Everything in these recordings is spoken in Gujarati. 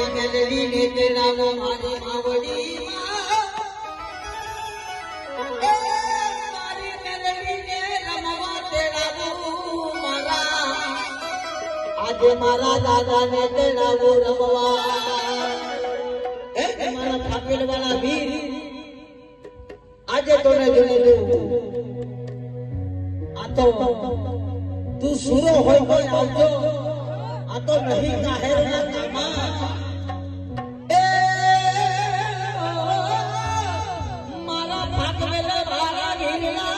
મારી મેલડી ને તેડાવો મારી માવડી મારી મેલડી ને રમવા તેડાવો મારા આજે મારા દાદા ને તેડાવો રમવા મારા થાકેલ વાળા વીર આજે તોને જોને આ તો તું સુરો હોય તો આવજો આ તો નહીં કાહેરના કામા મારા ભાગવેલા વાળા વીરલા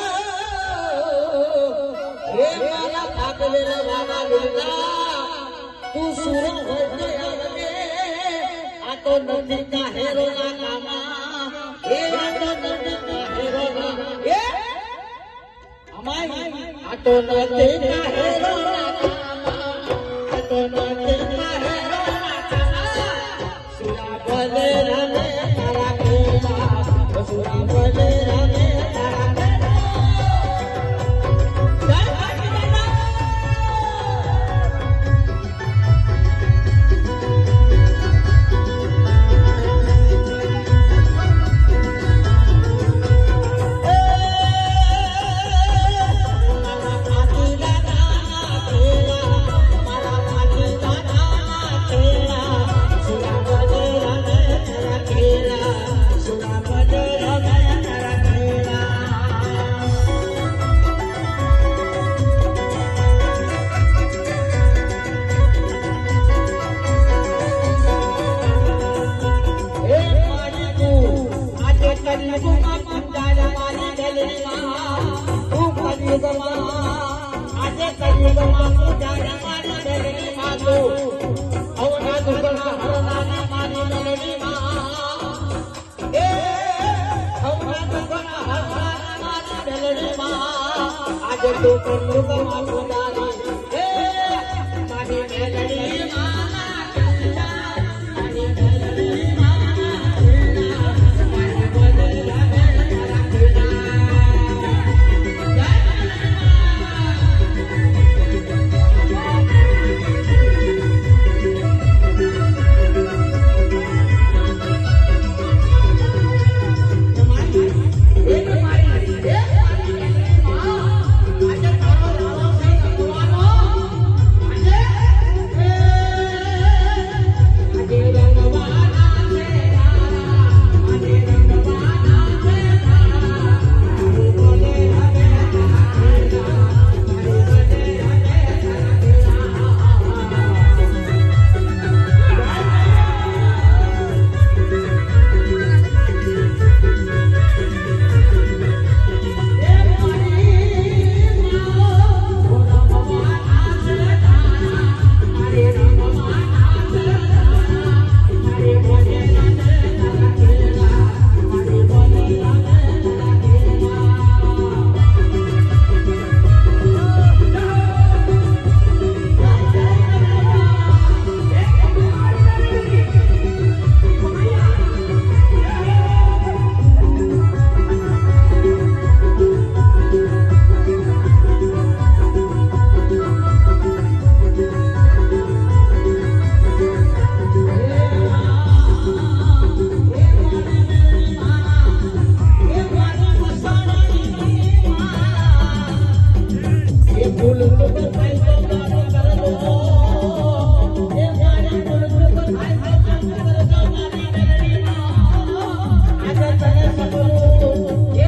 મારા ભાગવેલા વાળા વીરલા તું સુરો હોય તો આવજે આ તો નથી કાહેરના કામા આ તો નથી કાહેરના અમાય આ તો નથી કાહેરના આજે તો